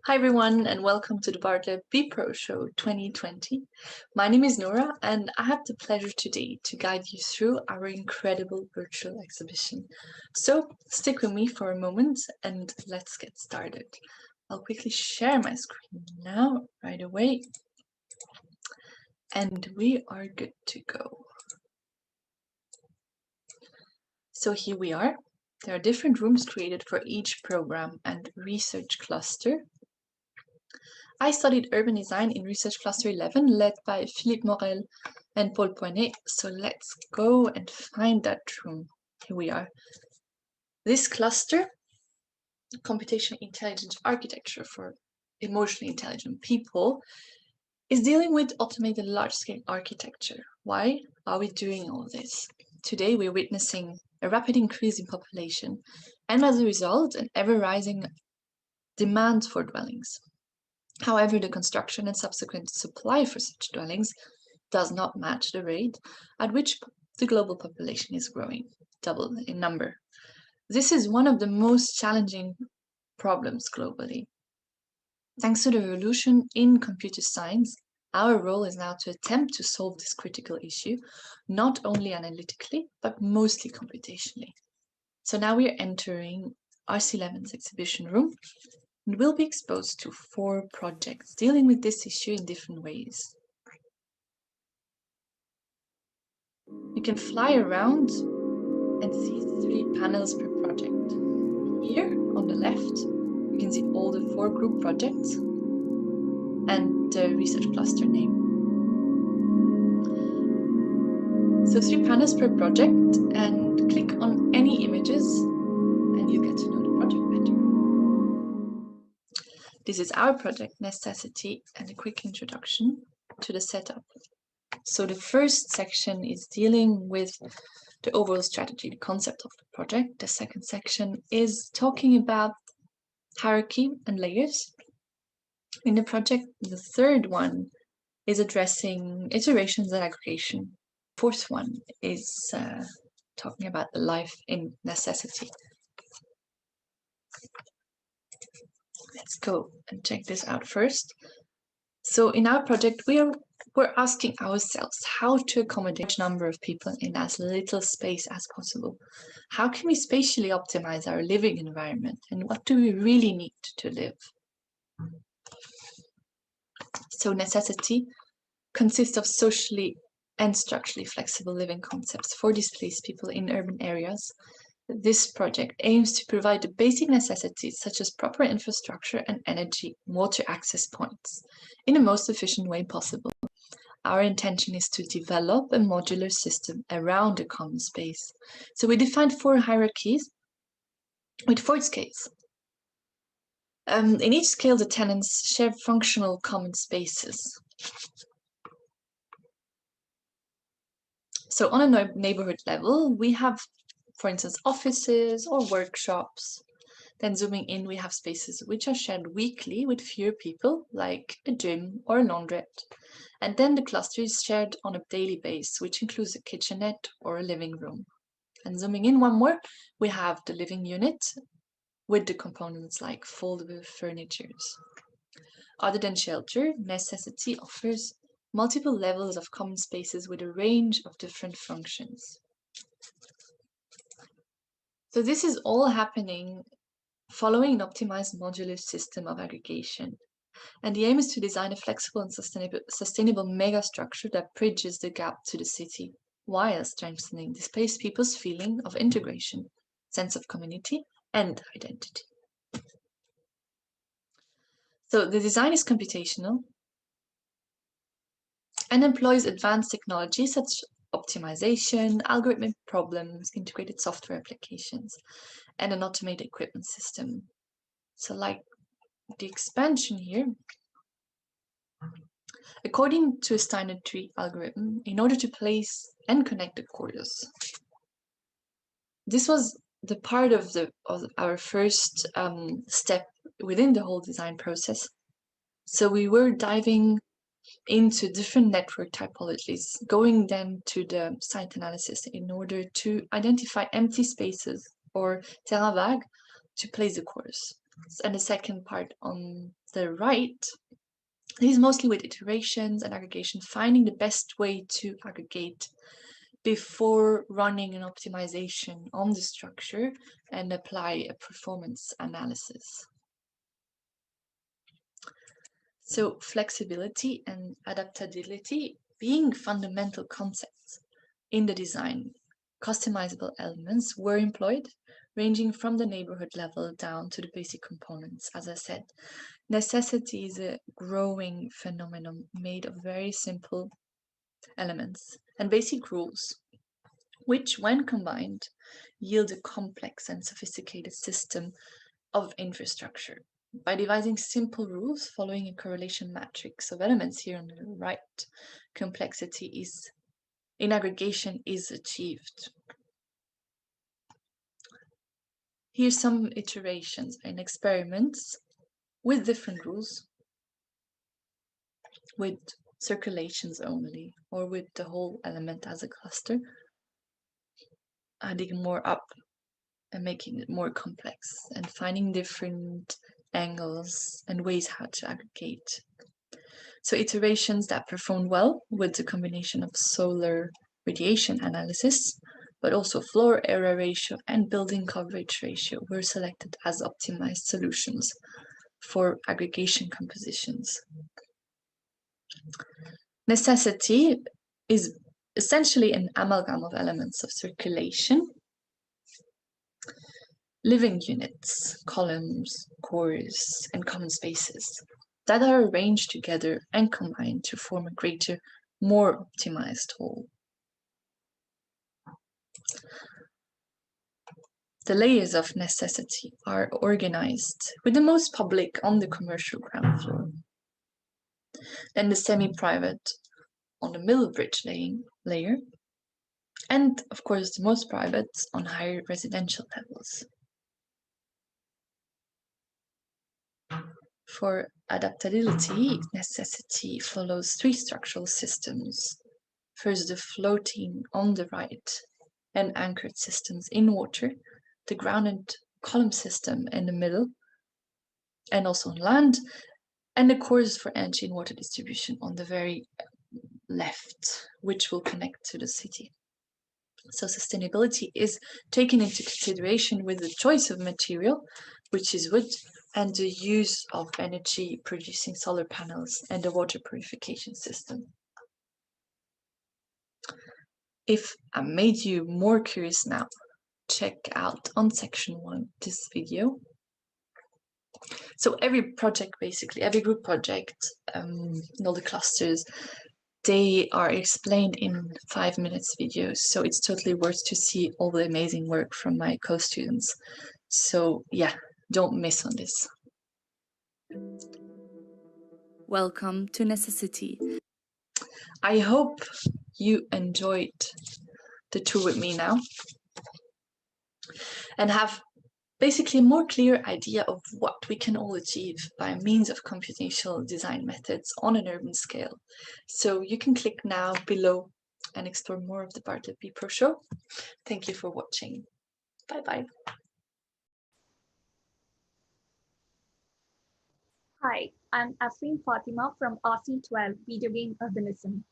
Hi everyone and welcome to the Bartlett B-Pro Show 2020. My name is Nora and I have the pleasure today to guide you through our incredible virtual exhibition. So stick with me for a moment and let's get started. I'll quickly share my screen now, right away. And we are good to go. So here we are. There are different rooms created for each program and research cluster. I studied urban design in Research Cluster 11, led by Philippe Morel and Paul Poinet. So let's go and find that room. Here we are. This cluster, Computational Intelligent Architecture for Emotionally Intelligent People, is dealing with automated large-scale architecture. Why are we doing all this? Today we're witnessing a rapid increase in population and as a result, an ever-rising demand for dwellings. However, the construction and subsequent supply for such dwellings does not match the rate at which the global population is growing, double in number. This is one of the most challenging problems globally. Thanks to the revolution in computer science, our role is now to attempt to solve this critical issue, not only analytically, but mostly computationally. So now we are entering RC11's exhibition room, and we'll be exposed to 4 projects dealing with this issue in different ways. You can fly around and see 3 panels per project. Here on the left, you can see all the 4 group projects and the research cluster name. So 3 panels per project, and click on any images and you get to know the project better. This is our project necessity and a quick introduction to the setup. So the first section is dealing with the overall strategy, the concept of the project. The second section is talking about hierarchy and layers in the project. The third one is addressing iterations and aggregation. Fourth one is talking about the life in necessity. Let's go and check this out first. So in our project, we're asking ourselves how to accommodate a number of people in as little space as possible. How can we spatially optimize our living environment, and what do we really need to live? So necessity consists of socially and structurally flexible living concepts for displaced people in urban areas. This project aims to provide the basic necessities such as proper infrastructure and energy, water access points in the most efficient way possible. Our intention is to develop a modular system around a common space. So we defined 4 hierarchies with 4 scales. In each scale, the tenants share functional common spaces. So on a neighborhood level, we have, for instance, offices or workshops. Then zooming in, we have spaces which are shared weekly with fewer people, like a gym or a laundrette. And then the cluster is shared on a daily basis, which includes a kitchenette or a living room. And zooming in one more, we have the living unit with the components like foldable furniture. Other than shelter, necessity offers multiple levels of common spaces with a range of different functions. So this is all happening following an optimized modular system of aggregation. And the aim is to design a flexible and sustainable megastructure that bridges the gap to the city, while strengthening displaced people's feeling of integration, sense of community, and identity. So the design is computational and employs advanced technologies such as optimization, algorithmic problems, integrated software applications, and an automated equipment system. So like the expansion here, according to a Steiner tree algorithm, in order to place and connect the corridors. This was the part of our first step within the whole design process. So we were diving into different network typologies, going then to the site analysis in order to identify empty spaces or terrain vague to place the course. And the second part on the right is mostly with iterations and aggregation, finding the best way to aggregate before running an optimization on the structure and apply a performance analysis. So flexibility and adaptability being fundamental concepts in the design, customizable elements were employed, ranging from the neighborhood level down to the basic components. As I said, necessity is a growing phenomenon made of very simple elements and basic rules, which, when combined, yield a complex and sophisticated system of infrastructure. By devising simple rules following a correlation matrix of elements here on the right, complexity in aggregation is achieved. Here's some iterations and experiments with different rules, with circulations only, or with the whole element as a cluster, adding more up and making it more complex and finding different angles and ways how to aggregate. So iterations that performed well with the combination of solar radiation analysis, but also floor area ratio and building coverage ratio were selected as optimized solutions for aggregation compositions. Necessity is essentially an amalgam of elements of circulation, living units, columns, cores, and common spaces that are arranged together and combined to form a greater, more optimized whole. The layers of necessity are organized with the most public on the commercial ground floor, then the semi-private on the middle bridge layer, and of course the most private on higher residential levels. For adaptability, necessity follows three structural systems. First, the floating on the right and anchored systems in water, the grounded column system in the middle, and also on land, and the cores for energy and water distribution on the very left, which will connect to the city. So sustainability is taken into consideration with the choice of material, which is wood, and the use of energy producing solar panels and the water purification system. If I made you more curious now, check out on section 1 this video. So every project, basically, every group project, all the clusters, they are explained in 5 minutes videos. So it's totally worth to see all the amazing work from my co-students. So yeah, don't miss on this. Welcome to Necessity. I hope you enjoyed the tour with me now and have basically a more clear idea of what we can all achieve by means of computational design methods on an urban scale. So you can click now below and explore more of the Bartlett B Pro show. Thank you for watching. Bye-bye. Hi, I'm Aafren Fatima from RC12 Video Game Urbanism.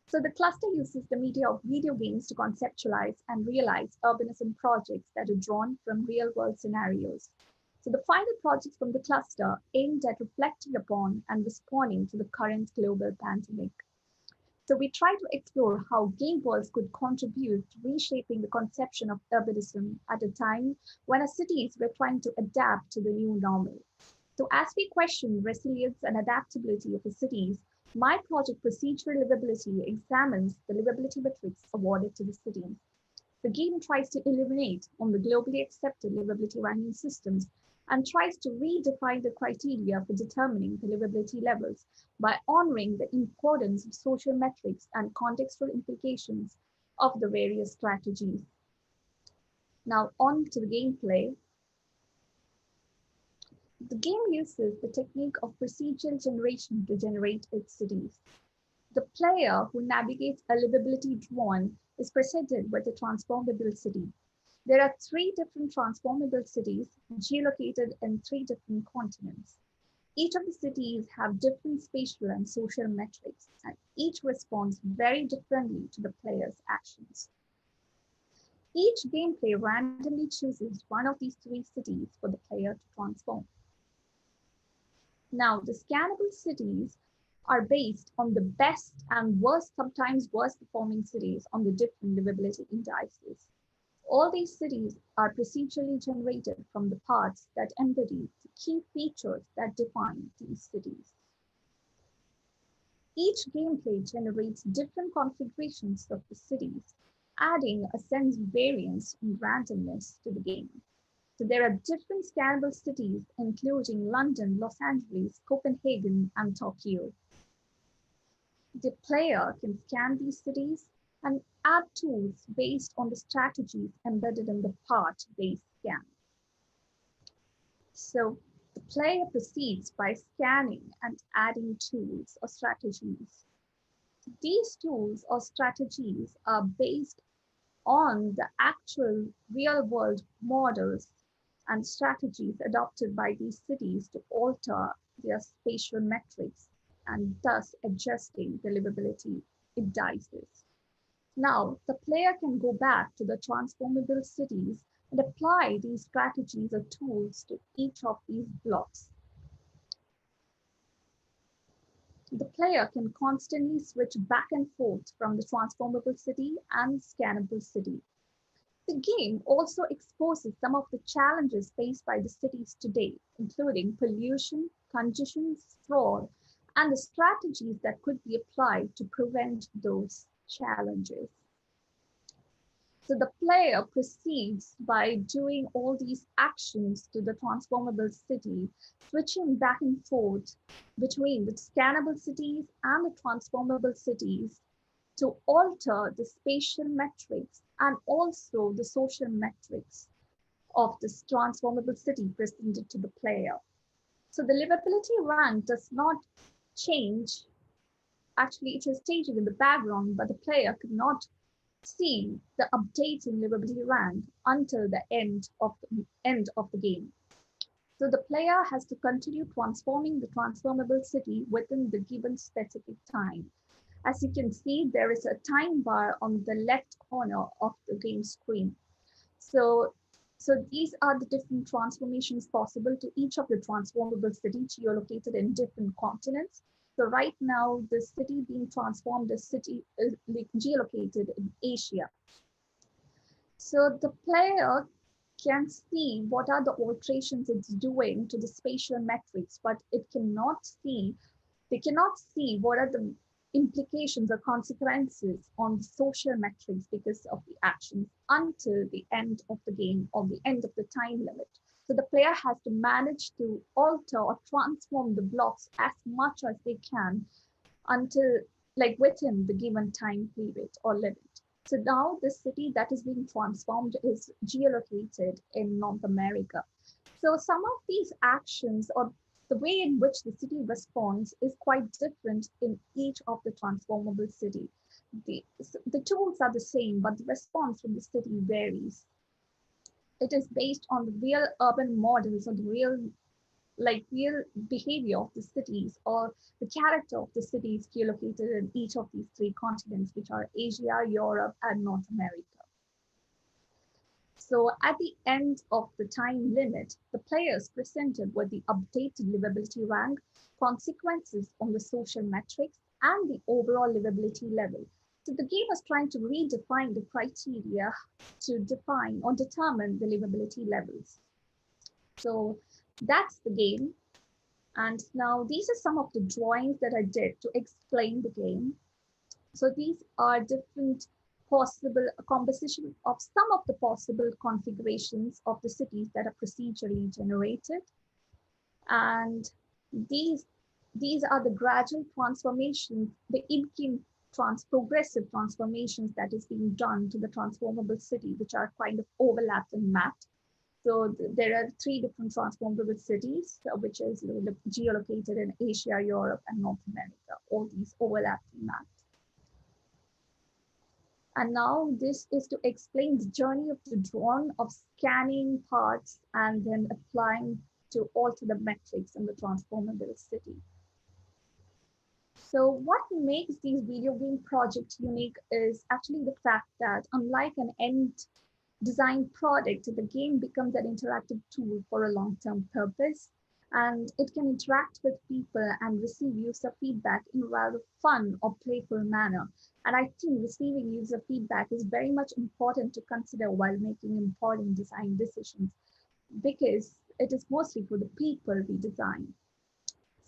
So the cluster uses the media of video games to conceptualize and realize urbanism projects that are drawn from real-world scenarios. So the final projects from the cluster aimed at reflecting upon and responding to the current global pandemic. So we try to explore how game worlds could contribute to reshaping the conception of urbanism at a time when our cities were trying to adapt to the new normal. So as we question resilience and adaptability of the cities, my project Procedural Livability examines the livability metrics awarded to the cities. The game tries to illuminate on the globally accepted livability ranking systems and tries to redefine the criteria for determining the livability levels by honoring the importance of social metrics and contextual implications of the various strategies. Now on to the gameplay. The game uses the technique of procedural generation to generate its cities. The player who navigates a livability drawn is presented with a transformable city. There are 3 different transformable cities geolocated in 3 different continents. Each of the cities have different spatial and social metrics, and each responds very differently to the player's actions. Each gameplay randomly chooses one of these 3 cities for the player to transform. Now, the scannable cities are based on the best and worst, sometimes worst performing cities on the different livability indices. All these cities are procedurally generated from the parts that embody the key features that define these cities. Each gameplay generates different configurations of the cities, adding a sense of variance and randomness to the game. So there are different scannable cities, including London, Los Angeles, Copenhagen, and Tokyo. The player can scan these cities and add tools based on the strategies embedded in the part they scan. So the player proceeds by scanning and adding tools or strategies. These tools or strategies are based on the actual real-world models and strategies adopted by these cities to alter their spatial metrics and thus adjusting the livability indices. Now, the player can go back to the transformable cities and apply these strategies or tools to each of these blocks. The player can constantly switch back and forth from the transformable city and scannable city. The game also exposes some of the challenges faced by the cities today, including pollution, congestion, fraud, and the strategies that could be applied to prevent those challenges. So the player proceeds by doing all these actions to the transformable city, switching back and forth between the scannable cities and the transformable cities to alter the spatial metrics and also the social metrics of this transformable city presented to the player. So the livability rank does not change. Actually, it is changing in the background, but the player could not see the updates in livability rank until the end of the game. So the player has to continue transforming the transformable city within the given specific time. As you can see, there is a time bar on the left corner of the game screen. So these are the different transformations possible to each of the transformable cities geolocated in different continents. So right now, the city being transformed, the city is geolocated in Asia. So the player can see what are the alterations it's doing to the spatial metrics, but they cannot see what are the implications or consequences on the social metrics because of the actions until the end of the game or the end of the time limit. So the player has to manage to alter or transform the blocks as much as they can until within the given time period or limit. So now the city that is being transformed is geolocated in North America. So some of these actions or the way in which the city responds is quite different in each of the transformable city. The tools are the same, but the response from the city varies. It is based on the real urban models or the real behavior of the cities or the character of the cities geolocated in each of these 3 continents, which are Asia, Europe, and North America. So at the end of the time limit, the player is presented with the updated livability rank, consequences on the social metrics, and the overall livability level. So the game is trying to redefine the criteria to define or determine the livability levels. So that's the game. And now these are some of the drawings that I did to explain the game. So these are different possible composition of some of the possible configurations of the cities that are procedurally generated. And these are the gradual transformations, the progressive transformations that is being done to the transformable city, which are kind of overlapped and mapped. So there are 3 different transformable cities, which is geolocated in Asia, Europe, and North America. All these overlapped and mapped. And now this is to explain the journey of the drone of scanning parts and then applying to alter the metrics in the transformable city. So what makes these video game projects unique is actually the fact that unlike an end design product, the game becomes an interactive tool for a long-term purpose, and it can interact with people and receive user feedback in a rather fun or playful manner. And I think receiving user feedback is very much important to consider while making important design decisions because it is mostly for the people we design.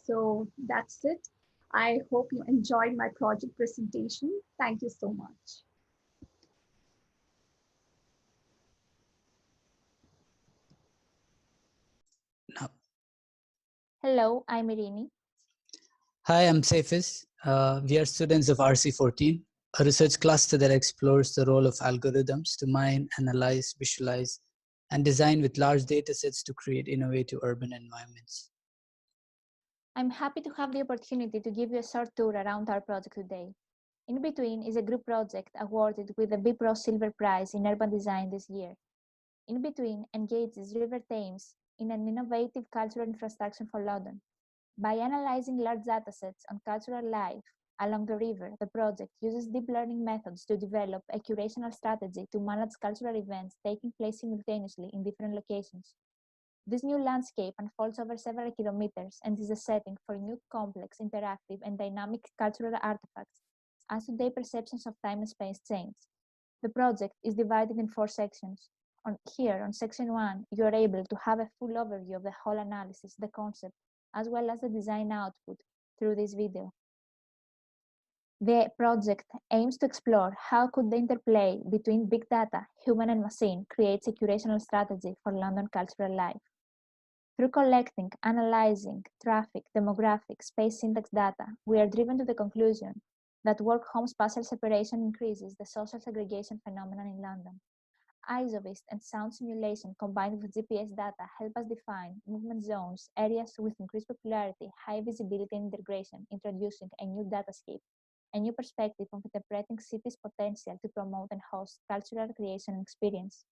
So that's it. I hope you enjoyed my project presentation. Thank you so much. No. Hello, I'm Eirini. Hi, I'm Saifiz. We are students of RC14, a research cluster that explores the role of algorithms to mine, analyze, visualize, and design with large data sets to create innovative urban environments. I'm happy to have the opportunity to give you a short tour around our project today. In Between is a group project awarded with the BPRO Silver Prize in Urban Design this year. In Between engages River Thames in an innovative cultural infrastructure for London. By analyzing large datasets on cultural life along the river, the project uses deep learning methods to develop a curational strategy to manage cultural events taking place simultaneously in different locations. This new landscape unfolds over several kilometers and is a setting for new, complex, interactive, and dynamic cultural artifacts as today perceptions of time and space change. The project is divided in 4 sections. Here, on section 1, you are able to have a full overview of the whole analysis, the concept, as well as the design output through this video. The project aims to explore how could the interplay between big data, human and machine, creates a curational strategy for London cultural life. Through collecting, analyzing traffic, demographics, space syntax data, we are driven to the conclusion that work-home spatial separation increases the social segregation phenomenon in London. ISO-based and sound simulation combined with GPS data help us define movement zones, areas with increased popularity, high visibility and integration, introducing a new datascape, a new perspective of interpreting cities' potential to promote and host cultural creation and experience.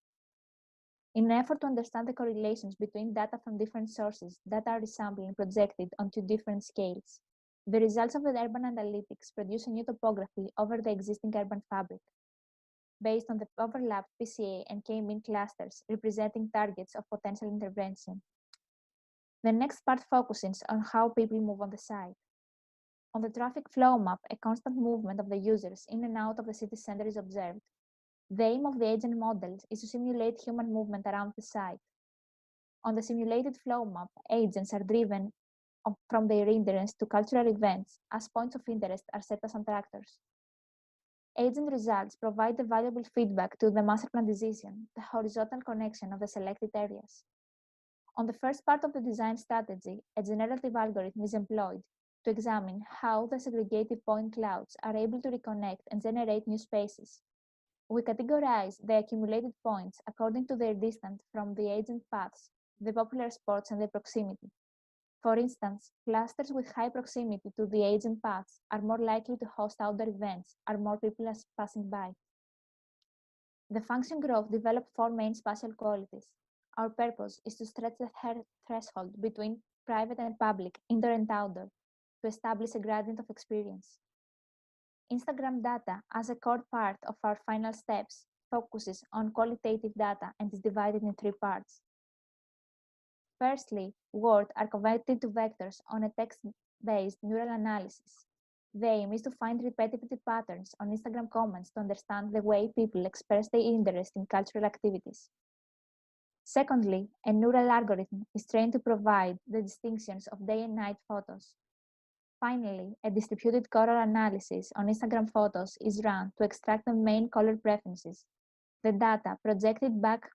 In an effort to understand the correlations between data from different sources that are resampled and projected onto different scales, the results of the urban analytics produce a new topography over the existing urban fabric, based on the overlapped PCA and K-mean clusters representing targets of potential intervention. The next part focuses on how people move on the site. On the traffic flow map, a constant movement of the users in and out of the city center is observed. The aim of the agent model is to simulate human movement around the site. On the simulated flow map, agents are driven from their interest to cultural events as points of interest are set as attractors. Agent results provide the valuable feedback to the master plan decision, the horizontal connection of the selected areas. On the first part of the design strategy, a generative algorithm is employed to examine how the segregated point clouds are able to reconnect and generate new spaces. We categorize the accumulated points according to their distance from the agent paths, the popular spots, and their proximity. For instance, clusters with high proximity to the agent paths are more likely to host outdoor events, are more people are passing by. The function graph developed 4 main spatial qualities. Our purpose is to stretch the threshold between private and public, indoor and outdoor, to establish a gradient of experience. Instagram data, as a core part of our final steps, focuses on qualitative data and is divided in 3 parts. Firstly, words are converted to vectors on a text-based neural analysis. The aim is to find repetitive patterns on Instagram comments to understand the way people express their interest in cultural activities. Secondly, a neural algorithm is trained to provide the distinctions of day and night photos. Finally, a distributed color analysis on Instagram photos is run to extract the main color preferences. The data projected back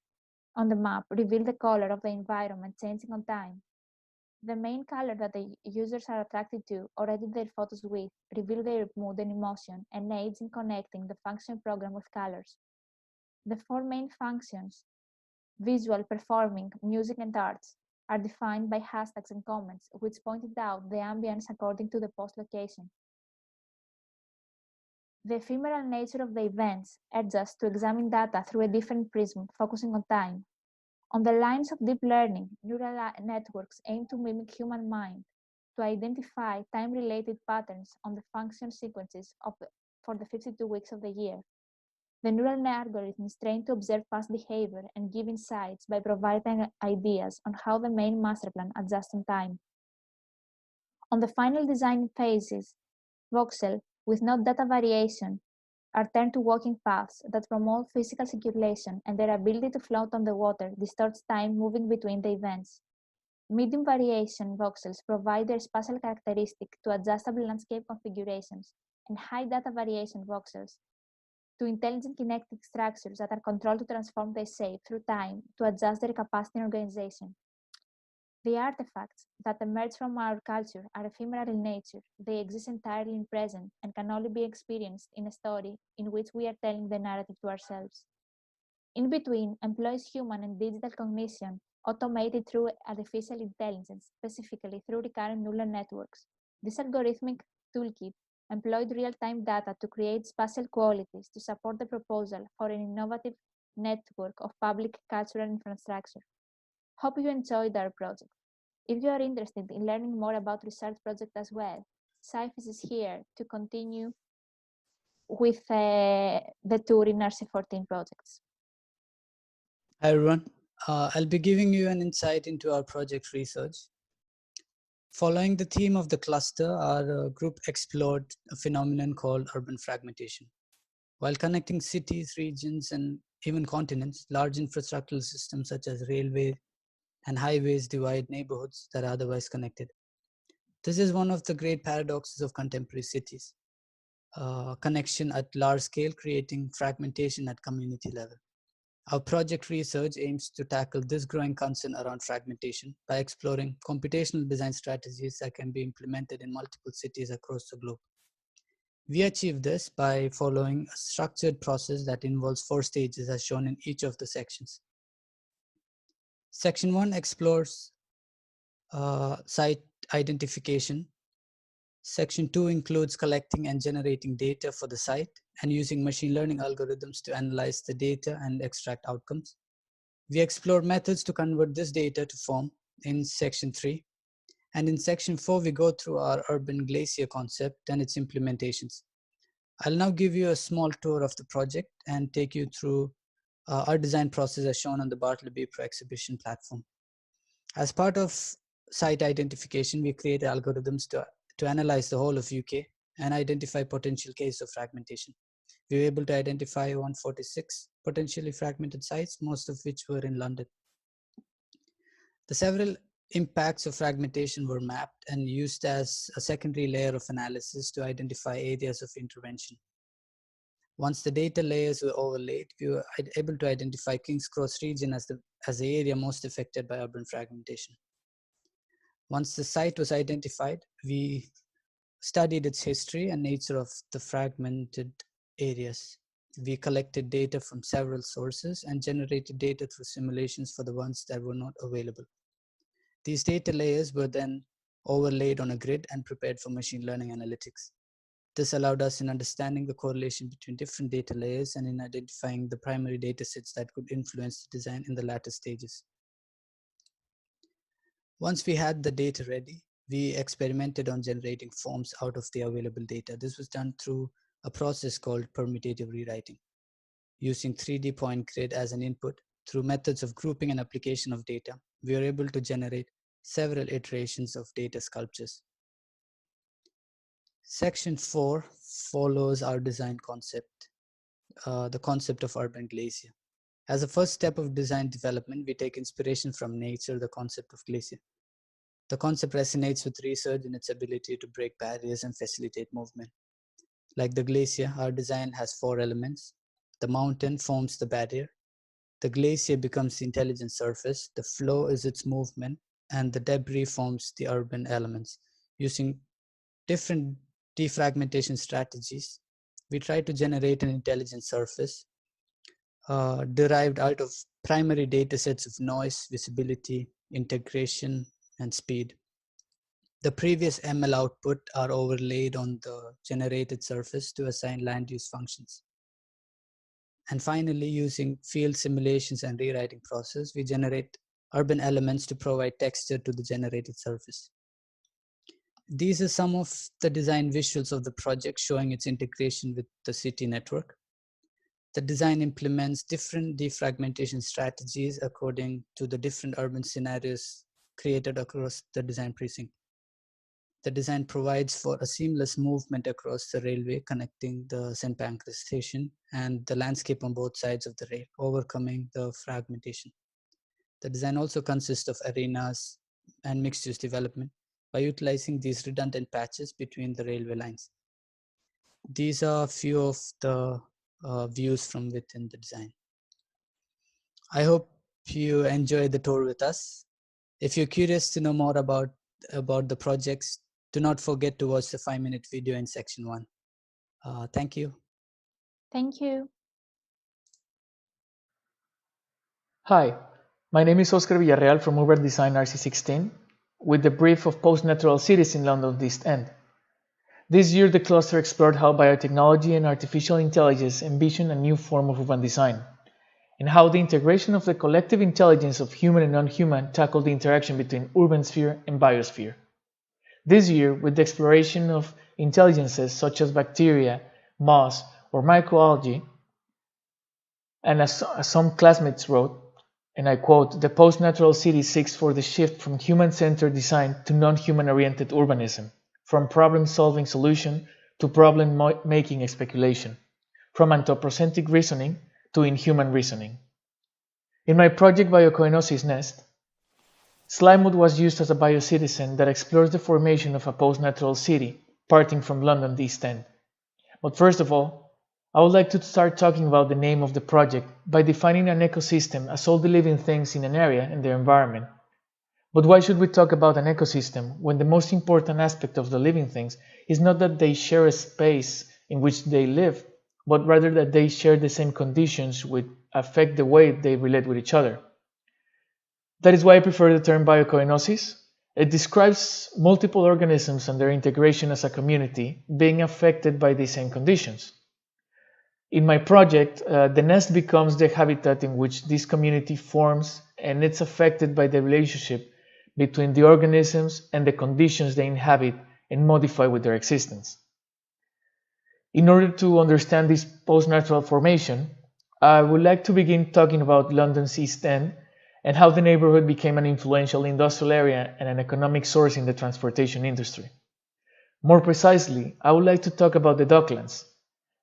on the map reveal the color of the environment changing on time. The main color that the users are attracted to or edit their photos with reveal their mood and emotion and aids in connecting the function program with colors. The 4 main functions, visual, performing, music, and arts, are defined by hashtags and comments, which pointed out the ambience according to the post location. The ephemeral nature of the events urges us to examine data through a different prism, focusing on time. On the lines of deep learning, neural networks aim to mimic human mind, to identify time-related patterns on the function sequences for the 52 weeks of the year. The neural algorithm is trained to observe past behavior and give insights by providing ideas on how the main master plan adjusts in time. On the final design phases, voxels with no data variation are turned to walking paths that promote physical circulation, and their ability to float on the water distorts time moving between the events. Medium variation voxels provide their spatial characteristic to adjustable landscape configurations, and high data variation voxels to intelligent kinetic structures that are controlled to transform their shape through time to adjust their capacity and organization. The artifacts that emerge from our culture are ephemeral in nature. They exist entirely in present and can only be experienced in a story in which we are telling the narrative to ourselves. In between employs human and digital cognition, automated through artificial intelligence, specifically through recurrent neural networks. This algorithmic toolkit employed real-time data to create spatial qualities to support the proposal for an innovative network of public cultural infrastructure. Hope you enjoyed our project. If you are interested in learning more about research project as well, Saifiz is here to continue with the tour in RC14 projects. Hi everyone, I'll be giving you an insight into our project research. Following the theme of the cluster, our group explored a phenomenon called urban fragmentation. While connecting cities, regions, and even continents, large infrastructural systems such as railways and highways divide neighborhoods that are otherwise connected. This is one of the great paradoxes of contemporary cities. Connection at large scale, creating fragmentation at community level. Our project research aims to tackle this growing concern around fragmentation by exploring computational design strategies that can be implemented in multiple cities across the globe. We achieve this by following a structured process that involves 4 stages as shown in each of the sections. Section 1 explores site identification. Section 2 includes collecting and generating data for the site and using machine learning algorithms to analyze the data and extract outcomes. We explore methods to convert this data to form in Section 3. And in Section 4, we go through our urban glacier concept and its implementations. I'll now give you a small tour of the project and take you through our design process as shown on the Bartlett Pro exhibition platform. As part of site identification, we created algorithms to analyze the whole of UK and identify potential cases of fragmentation. We were able to identify 146 potentially fragmented sites, most of which were in London. The several impacts of fragmentation were mapped and used as a secondary layer of analysis to identify areas of intervention. Once the data layers were overlaid, we were able to identify King's Cross region as the area most affected by urban fragmentation. Once the site was identified, we studied its history and nature of the fragmented areas. We collected data from several sources and generated data through simulations for the ones that were not available. These data layers were then overlaid on a grid and prepared for machine learning analytics. This allowed us in understanding the correlation between different data layers and in identifying the primary data sets that could influence the design in the latter stages. Once we had the data ready, we experimented on generating forms out of the available data. This was done through a process called permutative rewriting. Using 3D point grid as an input, through methods of grouping and application of data, we were able to generate several iterations of data sculptures. Section 4 follows our design concept, the concept of urban glacier. As a first step of design development, we take inspiration from nature, the concept of glacier. The concept resonates with research in its ability to break barriers and facilitate movement. Like the glacier, our design has 4 elements. The mountain forms the barrier. The glacier becomes the intelligent surface. The flow is its movement, and the debris forms the urban elements. Using different defragmentation strategies, we try to generate an intelligent surface derived out of primary data sets of noise, visibility, integration, and speed. The previous ML output are overlaid on the generated surface to assign land use functions. And finally, using field simulations and rewriting process, we generate urban elements to provide texture to the generated surface. These are some of the design visuals of the project showing its integration with the city network. The design implements different defragmentation strategies according to the different urban scenarios created across the design precinct. The design provides for a seamless movement across the railway connecting the St. Pancras station and the landscape on both sides of the rail, overcoming the fragmentation. The design also consists of arenas and mixed-use development by utilizing these redundant patches between the railway lines. These are a few of the views from within the design. I hope you enjoyed the tour with us. If you're curious to know more about the projects, do not forget to watch the 5-minute video in section 1. Thank you. Thank you. Hi, my name is Oscar Villareal from Urban Design RC16 with the brief of post-natural cities in London's East End. This year, the cluster explored how biotechnology and artificial intelligence envision a new form of urban design, and how the integration of the collective intelligence of human and non-human tackled the interaction between urban sphere and biosphere. This year, with the exploration of intelligences such as bacteria, moss, or microalgae, and as some classmates wrote, and I quote, "The post-natural city seeks for the shift from human-centered design to non-human-oriented urbanism, from problem-solving solution to problem-making speculation, from anthropocentric reasoning to inhuman reasoning." In my project Biocoenosis Nest, Slimewood was used as a biocitizen that explores the formation of a post-natural city, parting from London East End. But first of all, I would like to start talking about the name of the project by defining an ecosystem as all the living things in an area and their environment. But why should we talk about an ecosystem when the most important aspect of the living things is not that they share a space in which they live, but rather that they share the same conditions which affect the way they relate with each other? That is why I prefer the term biocoenosis. It describes multiple organisms and their integration as a community being affected by the same conditions. In my project, the nest becomes the habitat in which this community forms, and it's affected by the relationship between the organisms and the conditions they inhabit and modify with their existence. In order to understand this post-natural formation, I would like to begin talking about London's East End and how the neighborhood became an influential industrial area and an economic source in the transportation industry. More precisely, I would like to talk about the Docklands.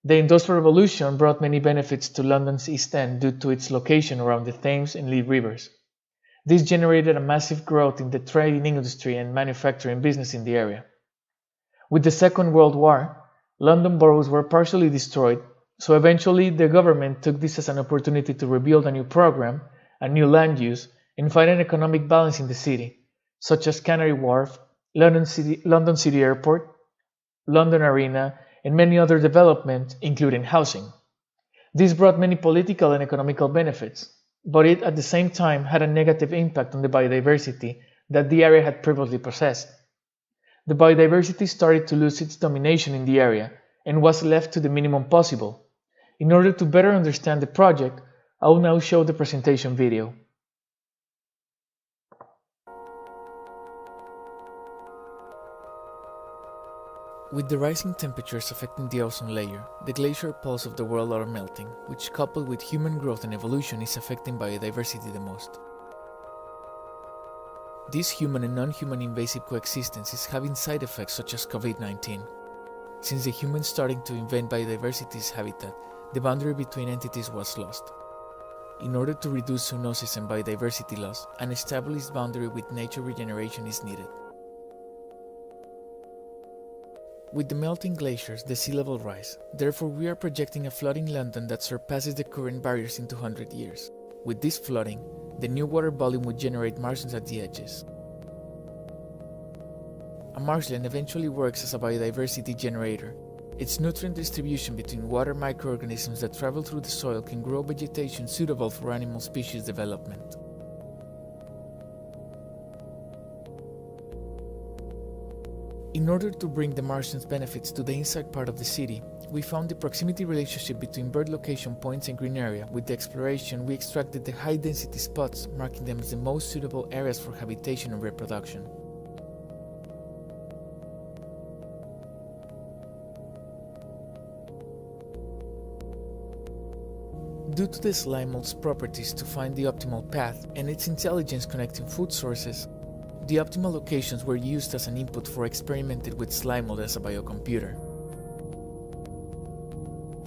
The Industrial Revolution brought many benefits to London's East End due to its location around the Thames and Lee rivers. This generated a massive growth in the trading industry and manufacturing business in the area. With the Second World War, London boroughs were partially destroyed, so eventually the government took this as an opportunity to rebuild a new program, a new land use, and find an economic balance in the city, such as Canary Wharf, London City Airport, London Arena, and many other developments, including housing. This brought many political and economical benefits, but it at the same time had a negative impact on the biodiversity that the area had previously possessed. The biodiversity started to lose its domination in the area and was left to the minimum possible. In order to better understand the project, I will now show the presentation video. With the rising temperatures affecting the ozone layer, the glacier poles of the world are melting, which coupled with human growth and evolution is affecting biodiversity the most. This human and non-human invasive coexistence is having side effects such as COVID-19. Since the humans starting to invade biodiversity's habitat, the boundary between entities was lost. In order to reduce zoonosis and biodiversity loss, an established boundary with nature regeneration is needed. With the melting glaciers, the sea level rise. Therefore, we are projecting a flooding London that surpasses the current barriers in 200 years. With this flooding, the new water volume would generate marshes at the edges. A marshland eventually works as a biodiversity generator. Its nutrient distribution between water microorganisms that travel through the soil can grow vegetation suitable for animal species development. In order to bring the Martians' benefits to the inside part of the city, we found the proximity relationship between bird location points and green area. With the exploration, we extracted the high-density spots, marking them as the most suitable areas for habitation and reproduction. Due to the slime mold's properties to find the optimal path and its intelligence connecting food sources, the optimal locations were used as an input for experimenting with slime mold as a biocomputer.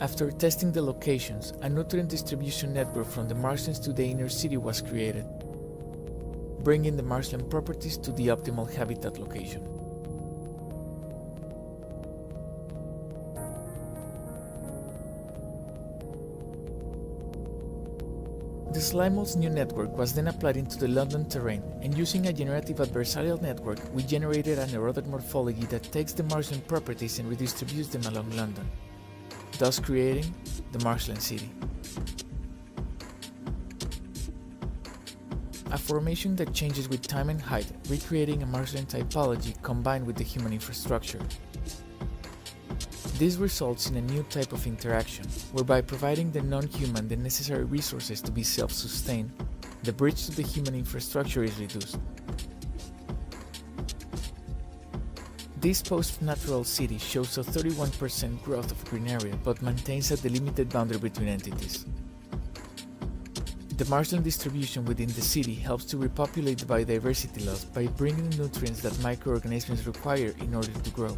After testing the locations, a nutrient distribution network from the marshlands to the inner city was created, bringing the marshland properties to the optimal habitat location. The slime mold's new network was then applied into the London terrain, and using a generative adversarial network, we generated an eroded morphology that takes the marshland properties and redistributes them along London, thus creating the marshland city. A formation that changes with time and height, recreating a marshland typology combined with the human infrastructure. This results in a new type of interaction, whereby providing the non-human the necessary resources to be self-sustained, the bridge to the human infrastructure is reduced. This post-natural city shows a 31% growth of green area, but maintains a delimited boundary between entities. The marshland distribution within the city helps to repopulate the biodiversity loss by bringing the nutrients that microorganisms require in order to grow.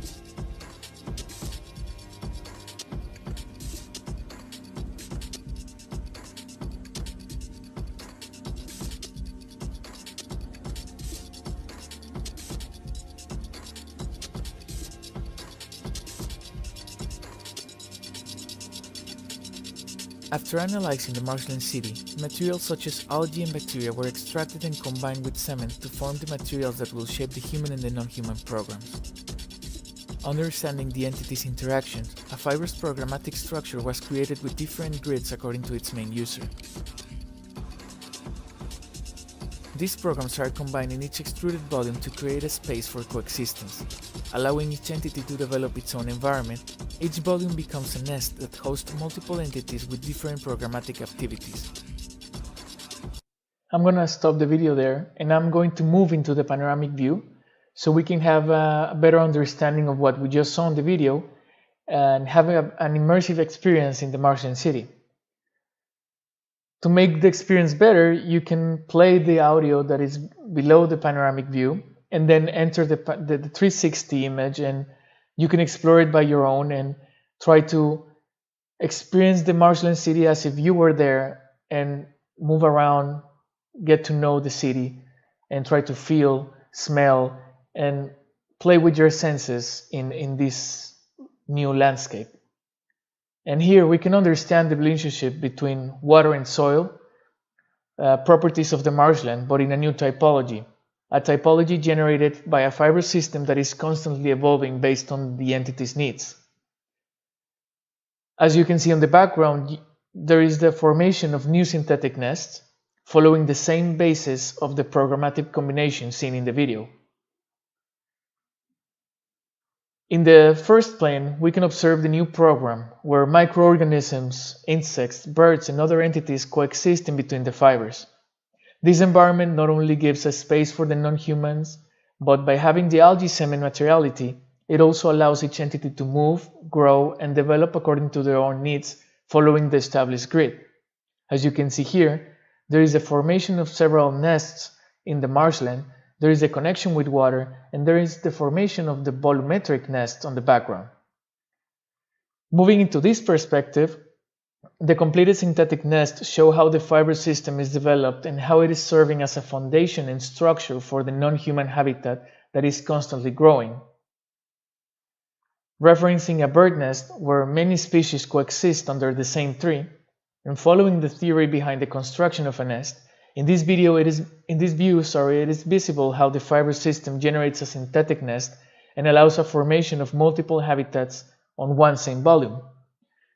After analyzing the marshland city, materials such as algae and bacteria were extracted and combined with cement to form the materials that will shape the human and the non-human programs. Understanding the entities' interactions, a fibrous programmatic structure was created with different grids according to its main user. These programs are combined in each extruded volume to create a space for coexistence. Allowing each entity to develop its own environment, each volume becomes a nest that hosts multiple entities with different programmatic activities. I'm gonna stop the video there and I'm going to move into the panoramic view so we can have a better understanding of what we just saw in the video and have an immersive experience in the marshland city. To make the experience better, you can play the audio that is below the panoramic view and then enter the 360 image, and you can explore it by your own and try to experience the marshland city as if you were there and move around, get to know the city, and try to feel, smell, and play with your senses in this new landscape. And here we can understand the relationship between water and soil, properties of the marshland, but in a new typology. A typology generated by a fiber system that is constantly evolving based on the entity's needs. As you can see on the background, there is the formation of new synthetic nests, following the same basis of the programmatic combination seen in the video. In the first plane, we can observe the new program, where microorganisms, insects, birds, and other entities coexist in between the fibers. This environment not only gives a space for the non-humans, but by having the algae semen materiality, it also allows each entity to move, grow, and develop according to their own needs, following the established grid. As you can see here, there is a formation of several nests in the marshland, there is a connection with water, and there is the formation of the volumetric nest on the background. Moving into this perspective, the completed synthetic nests show how the fiber system is developed and how it is serving as a foundation and structure for the non-human habitat that is constantly growing. Referencing a bird nest where many species coexist under the same tree, and following the theory behind the construction of a nest, in this view, it is visible how the fiber system generates a synthetic nest and allows a formation of multiple habitats on one same volume.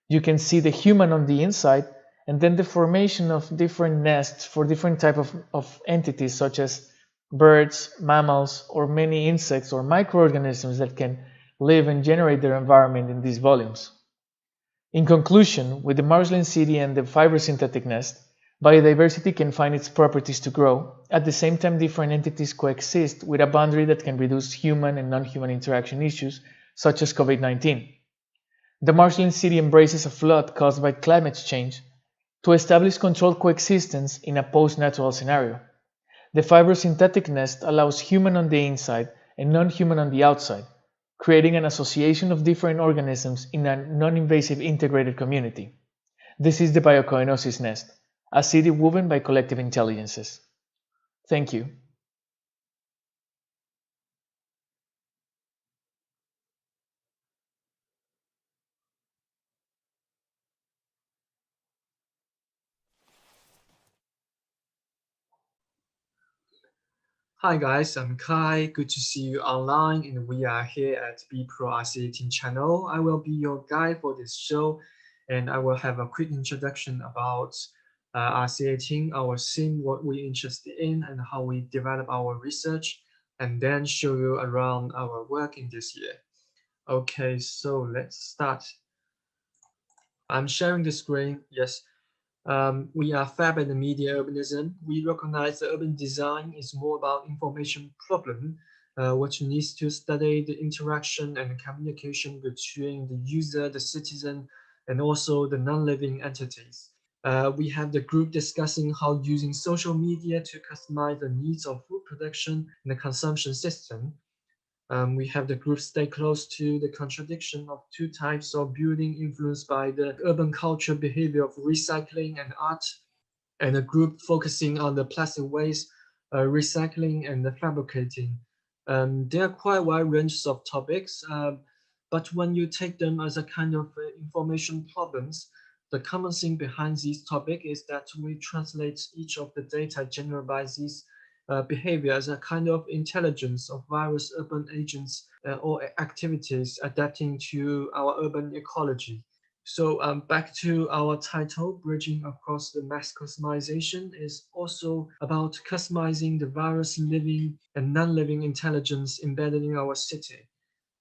You can see the human on the inside, and then the formation of different nests for different types of entities, such as birds, mammals, or many insects or microorganisms that can live and generate their environment in these volumes. In conclusion, with the marshland city and the fibrosynthetic nest, biodiversity can find its properties to grow. At the same time, different entities coexist with a boundary that can reduce human and non-human interaction issues, such as COVID-19. The marshland city embraces a flood caused by climate change to establish controlled coexistence in a post-natural scenario. The fibrosynthetic nest allows human on the inside and non-human on the outside, creating an association of different organisms in a non-invasive integrated community. This is the biocoinosis nest, a city woven by collective intelligences. Thank you. Hi guys, I'm Kai. Good to see you online, and we are here at B Pro RC18 channel. I will be your guide for this show, and I will have a quick introduction about RC18, our sim, what we're interested in, and how we develop our research, and then show you around our work in this year. Okay, so let's start. I'm sharing the screen. Yes. We are Fab and Media Urbanism. We recognize that urban design is more about information problem, which needs to study the interaction and communication between the user, the citizen, and also the non-living entities. We have the group discussing how using social media to customize the needs of food production and the consumption system. We have the group stay close to the contradiction of two types of building influenced by the urban culture behavior of recycling and art, and a group focusing on the plastic waste, recycling, and the fabricating. There are quite wide ranges of topics, but when you take them as a kind of information problems, the common thing behind this topic is that we translate each of the data generated by these behavior as a kind of intelligence of various urban agents or activities adapting to our urban ecology. So back to our title, Bridging Across the Mass Customization is also about customizing the various living and non-living intelligence embedded in our city.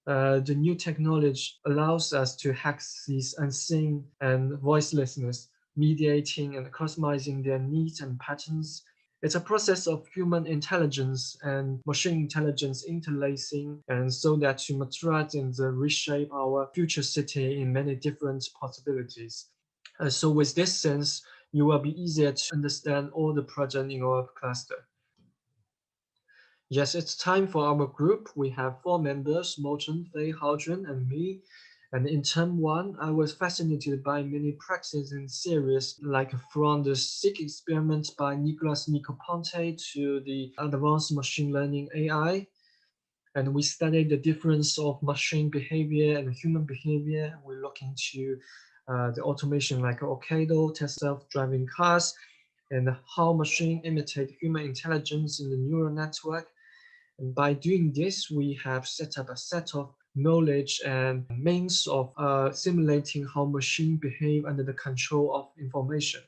The new technology allows us to hack these unseen and voicelessness, mediating and customizing their needs and patterns. It's a process of human intelligence and machine intelligence interlacing, and so that to materialize and reshape our future city in many different possibilities. So with this sense, you will be easier to understand all the project in our cluster. Yes, it's time for our group. We have 4 members, Morton, Fei, Haojun, and me. And in term 1, I was fascinated by many practices in series, like from the SICK experiment by Nicolas Negroponte to the advanced machine learning AI. And we studied the difference of machine behavior and human behavior. We look into the automation like Ocado, self-driving cars, and how machine imitate human intelligence in the neural network. And by doing this, we have set up a set of knowledge and means of simulating how machines behave under the control of information.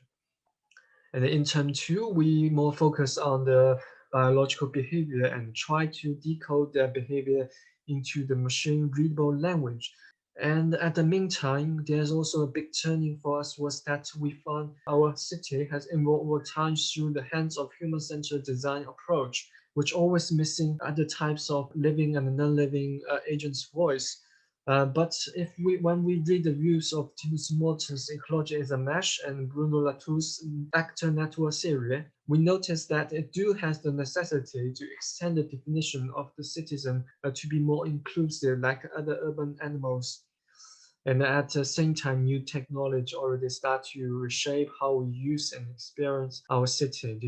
And in term 2, we more focus on the biological behavior and try to decode their behavior into the machine readable language. And at the meantime, there's also a big turning for us was that we found our city has evolved over time through the hands of human-centered design approach, which always missing other types of living and non-living agents' voice. But when we read the views of Timus Morton's Ecology is a Mesh and Bruno Latour's Actor Network series, we notice that it do has the necessity to extend the definition of the citizen to be more inclusive like other urban animals. And at the same time, new technology already start to reshape how we use and experience our city.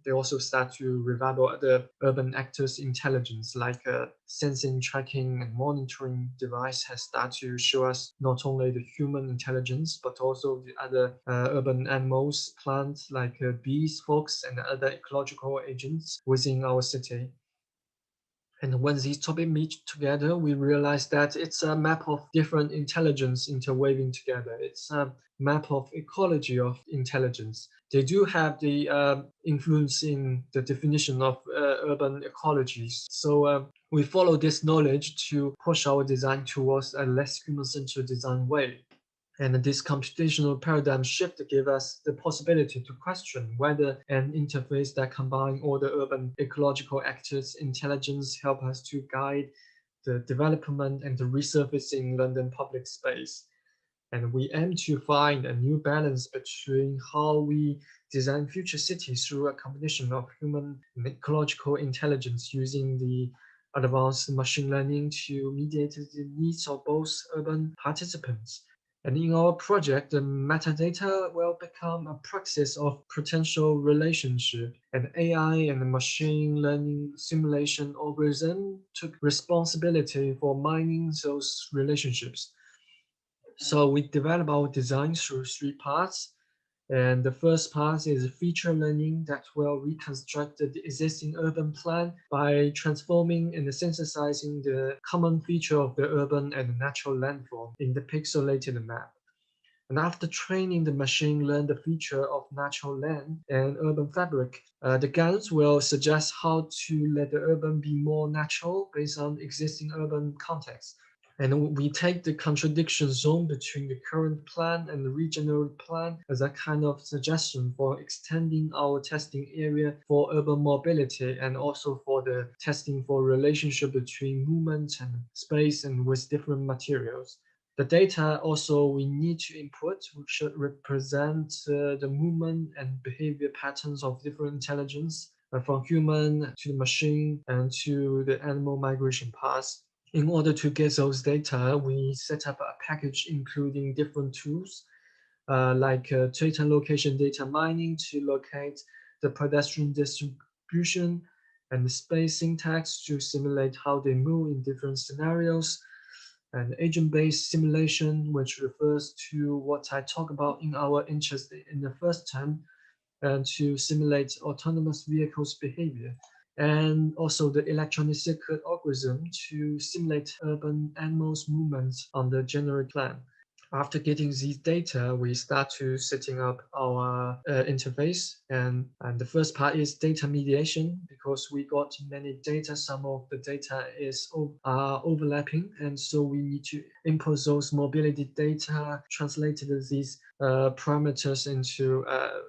They also start to revive the urban actors' intelligence, like sensing, tracking, and monitoring device has started to show us not only the human intelligence, but also the other urban animals, plants like bees, fox, and other ecological agents within our city. And when these topics meet together, we realize that it's a map of different intelligence interweaving together. It's a map of ecology of intelligence. They do have the influence in the definition of urban ecologies. So we follow this knowledge to push our design towards a less human-centered design way. And this computational paradigm shift gave us the possibility to question whether an interface that combines all the urban ecological actors' intelligence help us to guide the development and the resurfacing London public space. And we aim to find a new balance between how we design future cities through a combination of human and ecological intelligence using the advanced machine learning to mediate the needs of both urban participants. And in our project, the metadata will become a praxis of potential relationship, and AI and machine learning simulation algorithm took responsibility for mining those relationships. So we develop our design through three parts. And the first part is feature learning that will reconstruct the existing urban plan by transforming and synthesizing the common feature of the urban and natural landform in the pixelated map. And after training the machine learn the feature of natural land and urban fabric, the GANs will suggest how to let the urban be more natural based on existing urban context. And we take the contradiction zone between the current plan and the regional plan as a kind of suggestion for extending our testing area for urban mobility and also for the testing for relationship between movement and space and with different materials. The data also we need to input should represent the movement and behavior patterns of different intelligence from human to the machine and to the animal migration paths. In order to get those data, we set up a package including different tools like data location data mining to locate the pedestrian distribution and the space syntax to simulate how they move in different scenarios, and agent-based simulation, which refers to what I talk about in our interest in the first term, and to simulate autonomous vehicles behavior, and also the electronic circuit algorithm to simulate urban animals' movements on the general plan. After getting these data, we start to setting up our interface. And the first part is data mediation, because we got many data. Some of the data is overlapping. And so we need to input those mobility data, translated these parameters into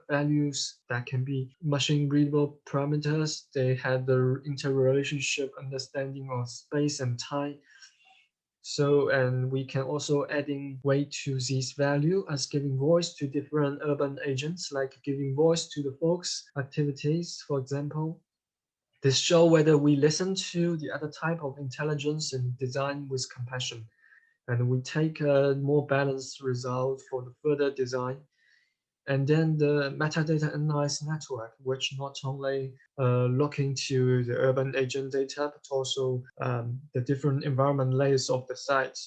values that can be machine readable parameters. They have the interrelationship understanding of space and time. So, and we can also adding weight to this value as giving voice to different urban agents, like giving voice to the folks activities, for example. This show whether we listen to the other type of intelligence and design with compassion. And we take a more balanced result for the further design. And then the metadata analysis network, which not only look into the urban agent data, but also the different environment layers of the site.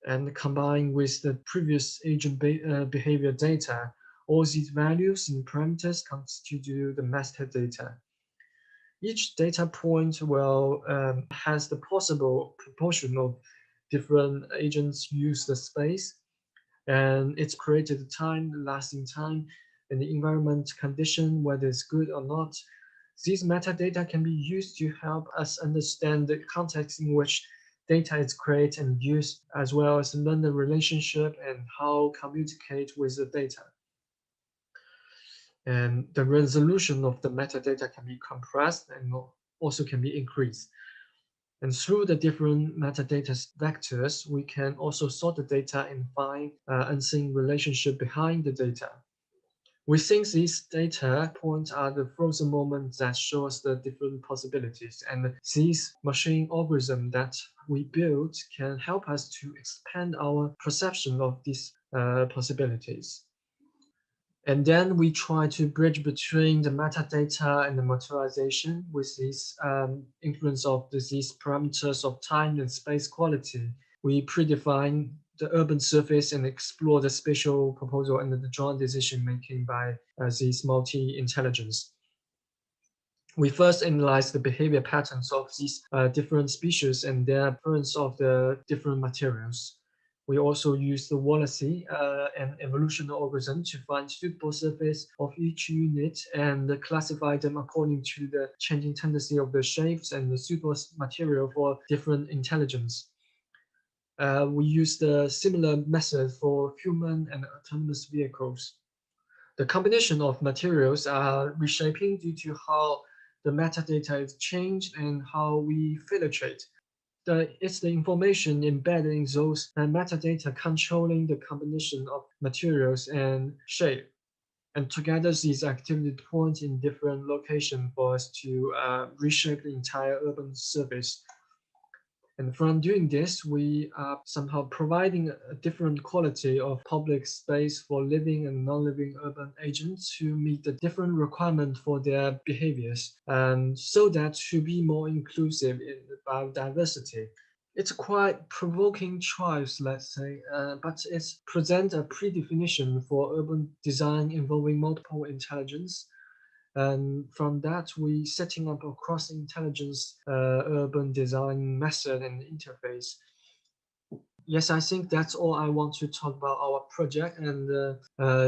And combined with the previous agent behavior data, all these values and parameters constitute the master data. Each data point will has the possible proportion of different agents use the space, and it's created time, lasting time, and the environment condition, whether it's good or not. These metadata can be used to help us understand the context in which data is created and used, as well as learn the relationship and how communicate with the data. And the resolution of the metadata can be compressed and also can be increased. And through the different metadata vectors, we can also sort the data and find unseen relationship behind the data. We think these data points are the frozen moments that show us the different possibilities. And these machine algorithms that we build can help us to expand our perception of these possibilities. And then we try to bridge between the metadata and the materialization with this influence of these parameters of time and space quality. We predefine the urban surface and explore the spatial proposal and the joint decision making by these multi-intelligence. We first analyze the behavior patterns of these different species and their preference of the different materials. We also use the Wallasey, an evolutionary algorithm, to find suitable surface of each unit and classify them according to the changing tendency of the shapes and the suitable material for different intelligence. We use the similar method for human and autonomous vehicles. The combination of materials are reshaping due to how the metadata is changed and how we filtrate. It's the information embedded in those metadata controlling the combination of materials and shape. And together, these activity point in different locations for us to reshape the entire urban surface. And from doing this, we are somehow providing a different quality of public space for living and non-living urban agents to meet the different requirements for their behaviors, and so that to be more inclusive in biodiversity. It's quite provoking choice, let's say, but it presents a predefinition for urban design involving multiple intelligence. And from that, we setting up a cross-intelligence urban design method and interface. Yes, I think that's all I want to talk about our project, and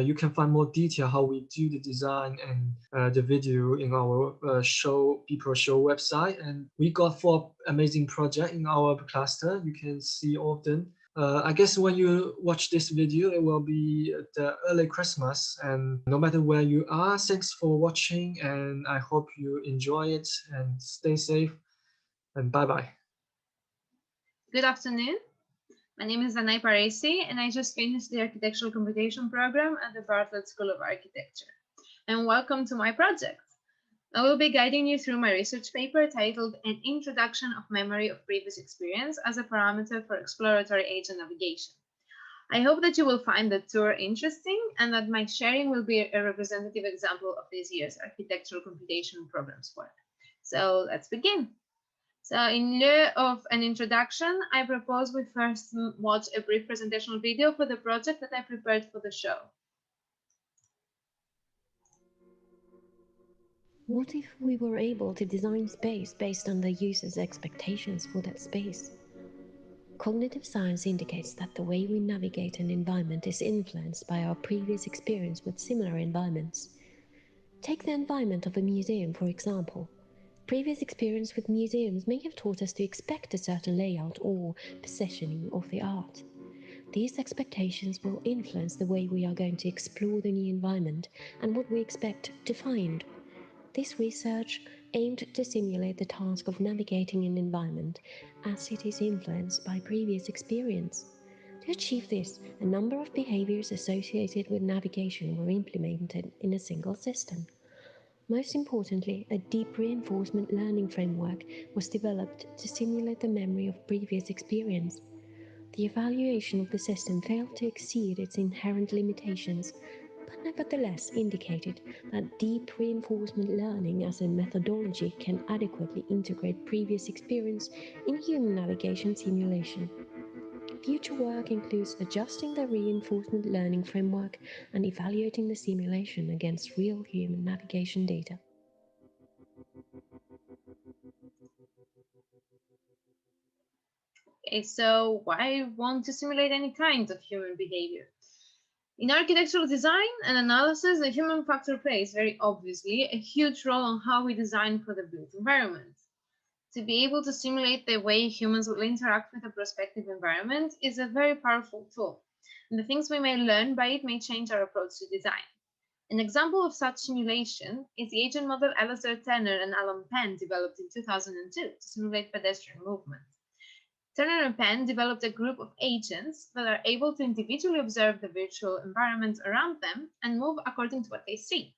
you can find more detail how we do the design and the video in our show bPro show website. And we got 4 amazing projects in our cluster. You can see all of them. I guess when you watch this video, it will be the early Christmas, and no matter where you are, thanks for watching, and I hope you enjoy it and stay safe, and bye-bye. Good afternoon. My name is Danai Parissi, and I just finished the Architectural Computation program at the Bartlett School of Architecture. And welcome to my project. I will be guiding you through my research paper titled An Introduction of Memory of Previous Experience as a Parameter for Exploratory Agent Navigation. I hope that you will find the tour interesting and that my sharing will be a representative example of this year's Architectural Computation program's work. So let's begin. So in lieu of an introduction, I propose we first watch a brief presentational video for the project that I prepared for the show. What if we were able to design space based on the user's expectations for that space? Cognitive science indicates that the way we navigate an environment is influenced by our previous experience with similar environments. Take the environment of a museum, for example. Previous experience with museums may have taught us to expect a certain layout or positioning of the art. These expectations will influence the way we are going to explore the new environment and what we expect to find. This research aimed to simulate the task of navigating an environment as it is influenced by previous experience. To achieve this, a number of behaviors associated with navigation were implemented in a single system. Most importantly, a deep reinforcement learning framework was developed to simulate the memory of previous experience. The evaluation of the system failed to exceed its inherent limitations, but nevertheless indicated that deep reinforcement learning as a methodology can adequately integrate previous experience in human navigation simulation. Future work includes adjusting the reinforcement learning framework and evaluating the simulation against real human navigation data. Okay, so why want to simulate any kind of human behavior? In architectural design and analysis, the human factor plays very obviously a huge role on how we design for the built environment. To be able to simulate the way humans will interact with a prospective environment is a very powerful tool, and the things we may learn by it may change our approach to design. An example of such simulation is the agent model Alastair Turner and Alan Penn developed in 2002 to simulate pedestrian movement. Turner and Penn developed a group of agents that are able to individually observe the virtual environment around them and move according to what they see.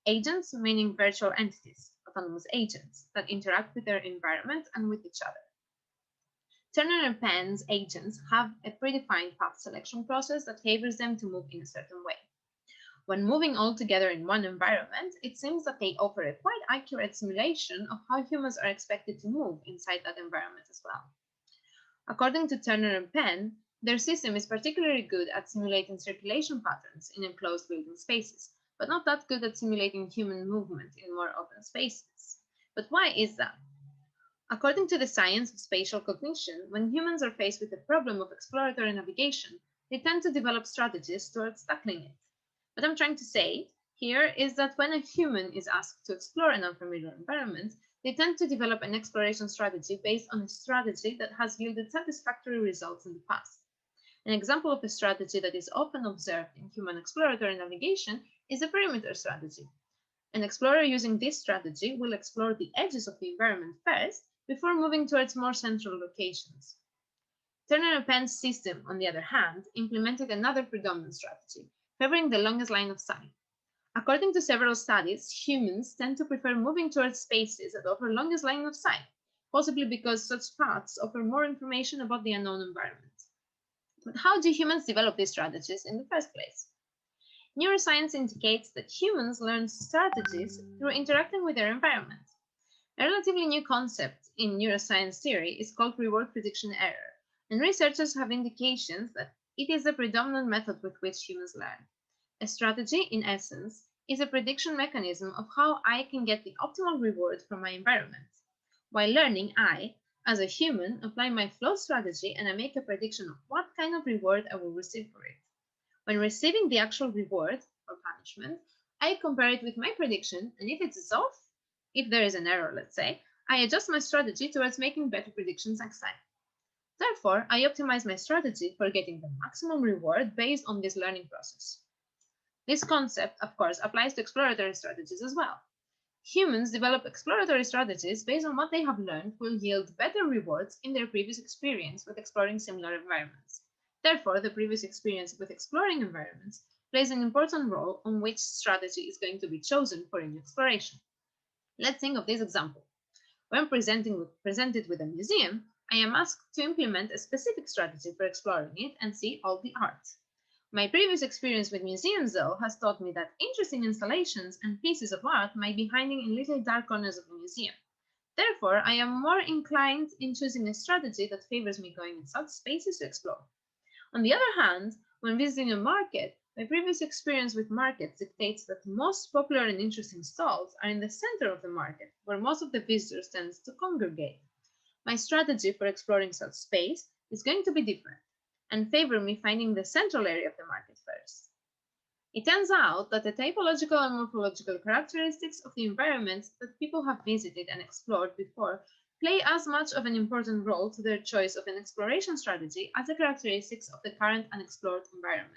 Agents meaning virtual entities, autonomous agents that interact with their environment and with each other. Turner and Penn's agents have a predefined path selection process that favors them to move in a certain way. When moving all together in one environment, it seems that they offer a quite accurate simulation of how humans are expected to move inside that environment as well. According to Turner and Penn, their system is particularly good at simulating circulation patterns in enclosed building spaces, but not that good at simulating human movement in more open spaces. But why is that? According to the science of spatial cognition, when humans are faced with the problem of exploratory navigation, they tend to develop strategies towards tackling it. What I'm trying to say here is that when a human is asked to explore an unfamiliar environment, they tend to develop an exploration strategy based on a strategy that has yielded satisfactory results in the past. An example of a strategy that is often observed in human exploratory navigation is a perimeter strategy. An explorer using this strategy will explore the edges of the environment first before moving towards more central locations. Turner and Penn's system, on the other hand, implemented another predominant strategy, favoring the longest line of sight. According to several studies, humans tend to prefer moving towards spaces that offer longest line of sight, possibly because such paths offer more information about the unknown environment. But how do humans develop these strategies in the first place? Neuroscience indicates that humans learn strategies through interacting with their environment. A relatively new concept in neuroscience theory is called reward prediction error, and researchers have indications that it is the predominant method with which humans learn. A strategy, in essence, is a prediction mechanism of how I can get the optimal reward from my environment. While learning, I, as a human, apply my flow strategy and I make a prediction of what kind of reward I will receive for it. When receiving the actual reward or punishment, I compare it with my prediction, and if it is off, if there is an error, let's say, I adjust my strategy towards making better predictions next time. Therefore, I optimize my strategy for getting the maximum reward based on this learning process. This concept, of course, applies to exploratory strategies as well. Humans develop exploratory strategies based on what they have learned will yield better rewards in their previous experience with exploring similar environments. Therefore, the previous experience with exploring environments plays an important role on which strategy is going to be chosen for an exploration. Let's think of this example. When presented with a museum, I am asked to implement a specific strategy for exploring it and see all the art. My previous experience with museums, though, has taught me that interesting installations and pieces of art might be hiding in little dark corners of the museum. Therefore, I am more inclined in choosing a strategy that favors me going in such spaces to explore. On the other hand, when visiting a market, my previous experience with markets dictates that most popular and interesting stalls are in the center of the market, where most of the visitors tend to congregate. My strategy for exploring such space is going to be different and favor me finding the central area of the market first. It turns out that the typological and morphological characteristics of the environments that people have visited and explored before play as much of an important role to their choice of an exploration strategy as the characteristics of the current unexplored environment.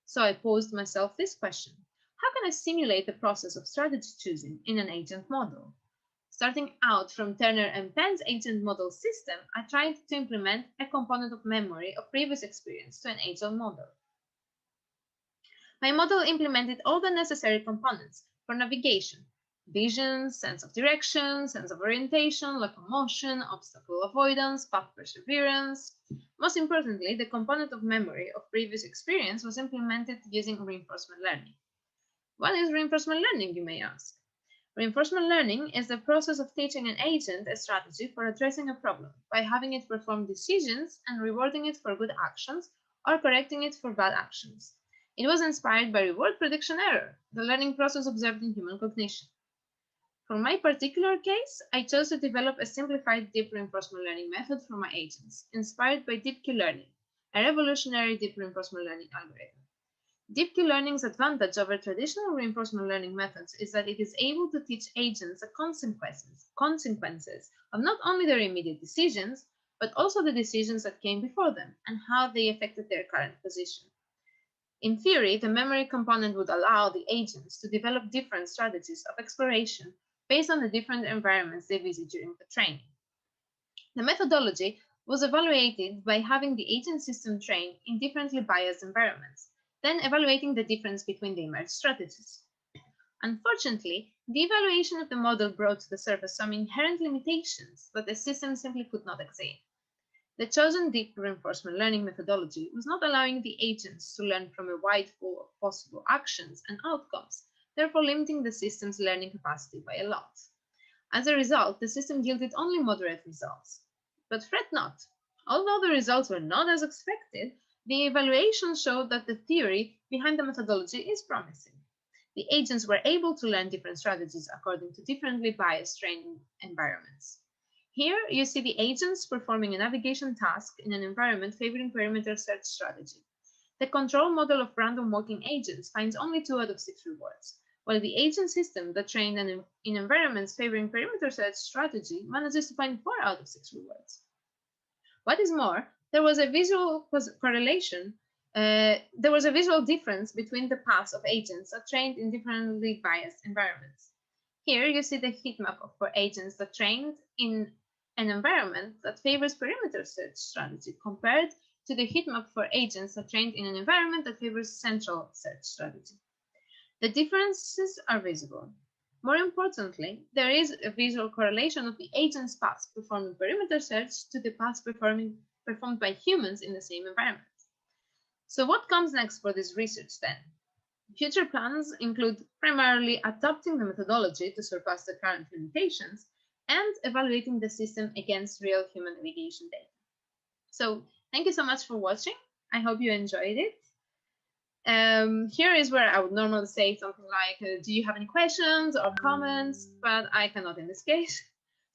So I posed myself this question: how can I simulate the process of strategy choosing in an agent model? Starting out from Turner and Penn's agent model system, I tried to implement a component of memory of previous experience to an agent model. My model implemented all the necessary components for navigation: vision, sense of direction, sense of orientation, locomotion, obstacle avoidance, path perseverance. Most importantly, the component of memory of previous experience was implemented using reinforcement learning. What is reinforcement learning, you may ask? Reinforcement learning is the process of teaching an agent a strategy for addressing a problem by having it perform decisions and rewarding it for good actions or correcting it for bad actions. It was inspired by reward prediction error, the learning process observed in human cognition. For my particular case, I chose to develop a simplified deep reinforcement learning method for my agents, inspired by deep Q-learning, a revolutionary deep reinforcement learning algorithm. Deep Q-learning's advantage over traditional reinforcement learning methods is that it is able to teach agents the consequences of not only their immediate decisions, but also the decisions that came before them and how they affected their current position. In theory, the memory component would allow the agents to develop different strategies of exploration based on the different environments they visit during the training. The methodology was evaluated by having the agent system train in differently biased environments, then evaluating the difference between the emerged strategies. Unfortunately, the evaluation of the model brought to the surface some inherent limitations that the system simply could not exceed. The chosen deep reinforcement learning methodology was not allowing the agents to learn from a wide pool of possible actions and outcomes, therefore limiting the system's learning capacity by a lot. As a result, the system yielded only moderate results. But fret not. Although the results were not as expected, the evaluation showed that the theory behind the methodology is promising. The agents were able to learn different strategies according to differently biased training environments. Here, you see the agents performing a navigation task in an environment favoring perimeter search strategy. The control model of random walking agents finds only 2 out of 6 rewards, while the agent system that trained in environments favoring perimeter search strategy manages to find 4 out of 6 rewards. What is more, there was a visual correlation. There was a visual difference between the paths of agents that trained in differently biased environments. Here you see the heat map for agents that trained in an environment that favors perimeter search strategy compared to the heat map for agents that trained in an environment that favors central search strategy. The differences are visible. More importantly, there is a visual correlation of the agent's paths performing perimeter search to the paths performed by humans in the same environment. So what comes next for this research then? Future plans include primarily adapting the methodology to surpass the current limitations and evaluating the system against real human navigation data. So thank you so much for watching. I hope you enjoyed it. Here is where I would normally say something like, do you have any questions or comments? But I cannot in this case.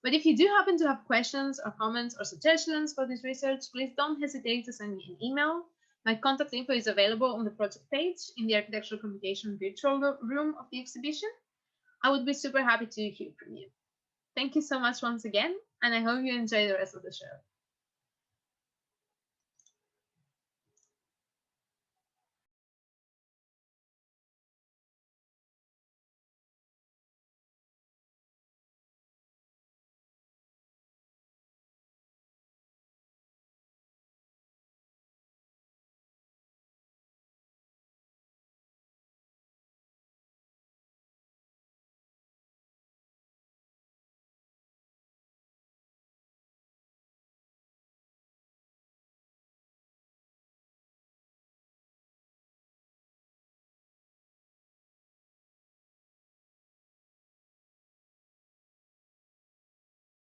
But if you do happen to have questions or comments or suggestions for this research, please don't hesitate to send me an email. My contact info is available on the project page in the Architectural Computation virtual room of the exhibition. I would be super happy to hear from you. Thank you so much once again, and I hope you enjoy the rest of the show.